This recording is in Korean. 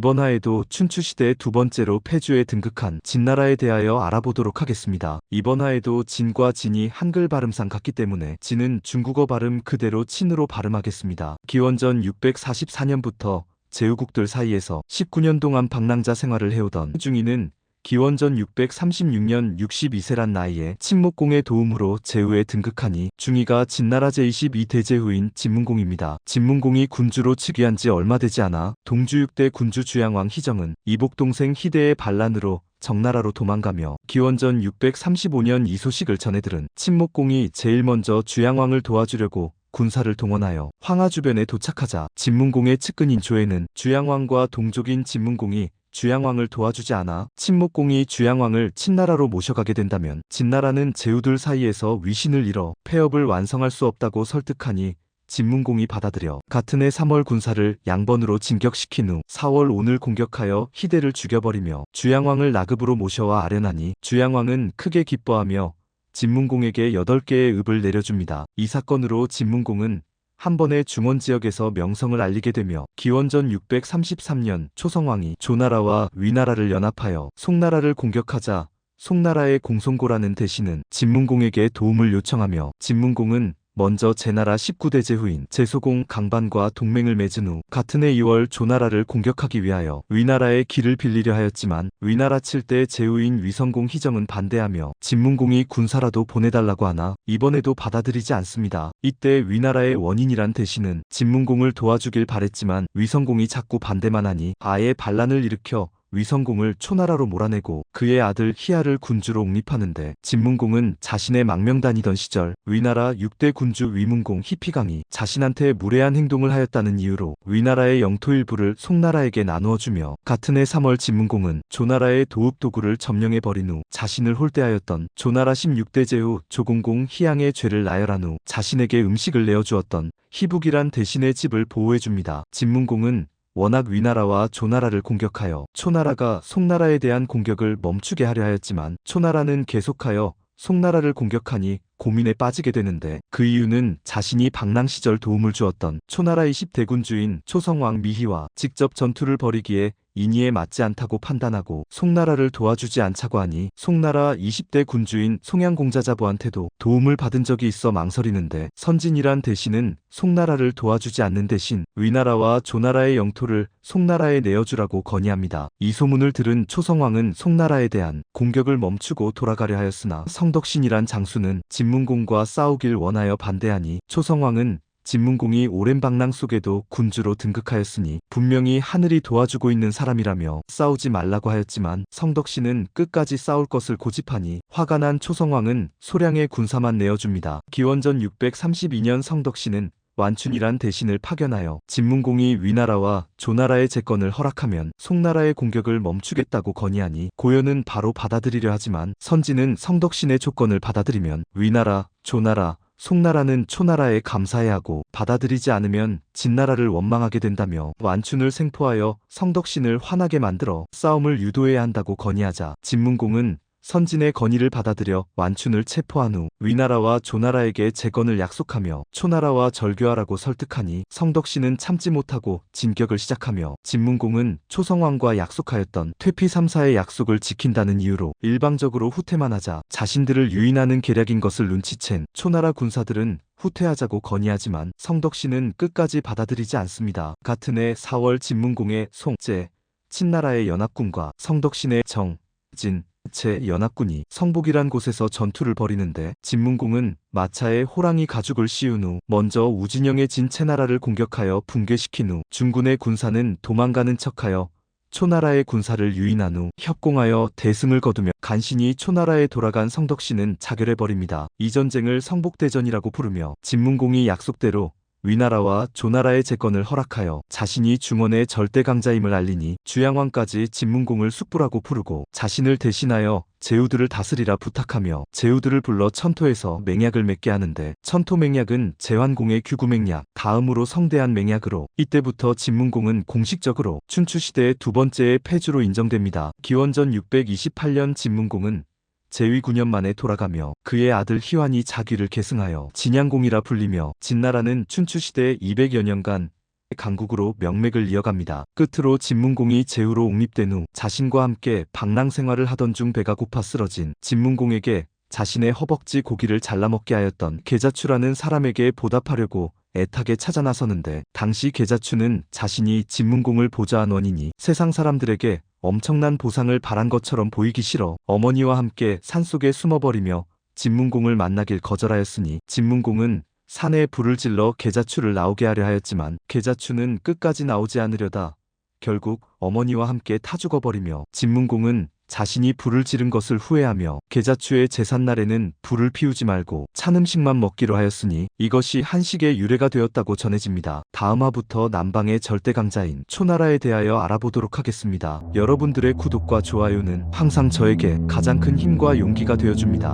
이번 화에도 춘추시대 두 번째로 폐주에 등극한 진나라에 대하여 알아보도록 하겠습니다. 이번 화에도 진과 진이 한글 발음상 같기 때문에 진은 중국어 발음 그대로 친으로 발음하겠습니다. 기원전 644년부터 제후국들 사이에서 19년 동안 방랑자 생활을 해오던 중이는 기원전 636년 62세란 나이에 친목공의 도움으로 제후에 등극하니 중이가 진나라 제22대제후인 진문공입니다. 진문공이 군주로 즉위한 지 얼마 되지 않아 동주 6대 군주 주양왕 희정은 이복 동생 희대의 반란으로 정나라로 도망가며 기원전 635년 이 소식을 전해 들은 친목공이 제일 먼저 주양왕을 도와주려고 군사를 동원하여 황하 주변에 도착하자 진문공의 측근인 조에는 주양왕과 동족인 진문공이 주양왕을 도와주지 않아 친목공이 주양왕을 친나라로 모셔가게 된다면 진나라는 제후들 사이에서 위신을 잃어 폐업을 완성할 수 없다고 설득하니 진문공이 받아들여 같은 해 3월 군사를 양번으로 진격시킨 후 4월 온을 공격하여 희대를 죽여버리며 주양왕을 나급으로 모셔와 아련하니 주양왕은 크게 기뻐하며 진문공에게 8개의 읍을 내려줍니다. 이 사건으로 진문공은 한 번에 중원지역에서 명성을 알리게 되며 기원전 633년 초성왕이 조나라와 위나라를 연합하여 송나라를 공격하자 송나라의 공송고라는 대신은 진문공에게 도움을 요청하며 진문공은 먼저 제나라 19대 제후인 제소공 강반과 동맹을 맺은 후 같은 해 2월 조나라를 공격하기 위하여 위나라의 길을 빌리려 하였지만 위나라 7대 제후인 위성공 희정은 반대하며 진문공이 군사라도 보내달라고 하나 이번에도 받아들이지 않습니다. 이때 위나라의 원인이란 대신은 진문공을 도와주길 바랬지만 위성공이 자꾸 반대만 하니 아예 반란을 일으켜 위성공을 초나라로 몰아내고 그의 아들 희하를 군주로 옹립하는데 진문공은 자신의 망명다니던 시절 위나라 6대 군주 위문공 희피강이 자신한테 무례한 행동을 하였다는 이유로 위나라의 영토 일부를 송나라에게 나누어주며 같은 해 3월 진문공은 조나라의 도읍도구를 점령해버린 후 자신을 홀대하였던 조나라 16대 제후 조공공 희양의 죄를 나열한 후 자신에게 음식을 내어주었던 희북이란 대신의 집을 보호해줍니다. 진문공은 워낙 위나라와 조나라를 공격하여 초나라가 송나라에 대한 공격을 멈추게 하려 하였지만 초나라는 계속하여 송나라를 공격하니 고민에 빠지게 되는데 그 이유는 자신이 방랑 시절 도움을 주었던 초나라 20대군주인 초성왕 미희와 직접 전투를 벌이기에 인의에 맞지 않다고 판단하고 송나라를 도와주지 않자고 하니 송나라 20대 군주인 송양공자자부한테도 도움을 받은 적이 있어 망설이는데 선진이란 대신은 송나라를 도와주지 않는 대신 위나라와 조나라의 영토를 송나라에 내어주라고 건의합니다. 이 소문을 들은 초성왕은 송나라에 대한 공격을 멈추고 돌아가려 하였으나 성덕신이란 장수는 진문공과 싸우길 원하여 반대하니 초성왕은 진문공이 오랜 방랑 속에도 군주로 등극하였으니 분명히 하늘이 도와주고 있는 사람이라며 싸우지 말라고 하였지만 성덕신은 끝까지 싸울 것을 고집하니 화가 난 초성왕은 소량의 군사만 내어줍니다. 기원전 632년 성덕신은 완춘이란 대신을 파견하여 진문공이 위나라와 조나라의 재건을 허락하면 송나라의 공격을 멈추겠다고 건의하니 고려는 바로 받아들이려 하지만 선진은 성덕신의 조건을 받아들이면 위나라, 조나라, 송나라는 초나라에 감사해야 하고 받아들이지 않으면 진나라를 원망하게 된다며 완춘을 생포하여 성덕신을 화나게 만들어 싸움을 유도해야 한다고 건의하자 진문공은 선진의 건의를 받아들여 완춘을 체포한 후 위나라와 조나라에게 재건을 약속하며 초나라와 절교하라고 설득하니 성덕신은 참지 못하고 진격을 시작하며 진문공은 초성왕과 약속하였던 퇴피 3사의 약속을 지킨다는 이유로 일방적으로 후퇴만 하자 자신들을 유인하는 계략인 것을 눈치챈 초나라 군사들은 후퇴하자고 건의하지만 성덕신은 끝까지 받아들이지 않습니다. 같은 해 4월 진문공의 송제 친나라의 연합군과 성덕신의 정, 진, 제 연합군이 성복이란 곳에서 전투를 벌이는데 진문공은 마차에 호랑이 가죽을 씌운 후 먼저 우진영의 진채나라를 공격하여 붕괴시킨 후 중군의 군사는 도망가는 척하여 초나라의 군사를 유인한 후 협공하여 대승을 거두며 간신히 초나라에 돌아간 성덕신은 자결해버립니다. 이 전쟁을 성복대전이라고 부르며 진문공이 약속대로 위나라와 조나라의 재건을 허락하여 자신이 중원의 절대 강자임을 알리니 주양왕까지 진문공을 숙부라고 부르고 자신을 대신하여 제후들을 다스리라 부탁하며 제후들을 불러 천토에서 맹약을 맺게 하는데 천토 맹약은 제환공의 규구 맹약 다음으로 성대한 맹약으로 이때부터 진문공은 공식적으로 춘추시대의 두 번째의 폐주로 인정됩니다. 기원전 628년 진문공은 제위 9년 만에 돌아가며 그의 아들 희환이 자기를 계승하여 진양공이라 불리며 진나라는 춘추시대 200여 년간 강국으로 명맥을 이어갑니다. 끝으로 진문공이 제후로 옹립된 후 자신과 함께 방랑 생활을 하던 중 배가 고파 쓰러진 진문공에게 자신의 허벅지 고기를 잘라먹게 하였던 계자추라는 사람에게 보답하려고 애타게 찾아 나서는데, 당시 계자추는 자신이 진문공을 보좌한 원인이 세상 사람들에게 엄청난 보상을 바란 것처럼 보이기 싫어 어머니와 함께 산속에 숨어버리며 진문공을 만나길 거절하였으니, 진문공은 산에 불을 질러 계자추를 나오게 하려 하였지만 계자추는 끝까지 나오지 않으려다 결국 어머니와 함께 타 죽어버리며, 진문공은 자신이 불을 지른 것을 후회하며 계자추의 제삿날에는 불을 피우지 말고 찬 음식만 먹기로 하였으니 이것이 한식의 유래가 되었다고 전해집니다. 다음 화부터 남방의 절대 강자인 초나라에 대하여 알아보도록 하겠습니다. 여러분들의 구독과 좋아요는 항상 저에게 가장 큰 힘과 용기가 되어줍니다.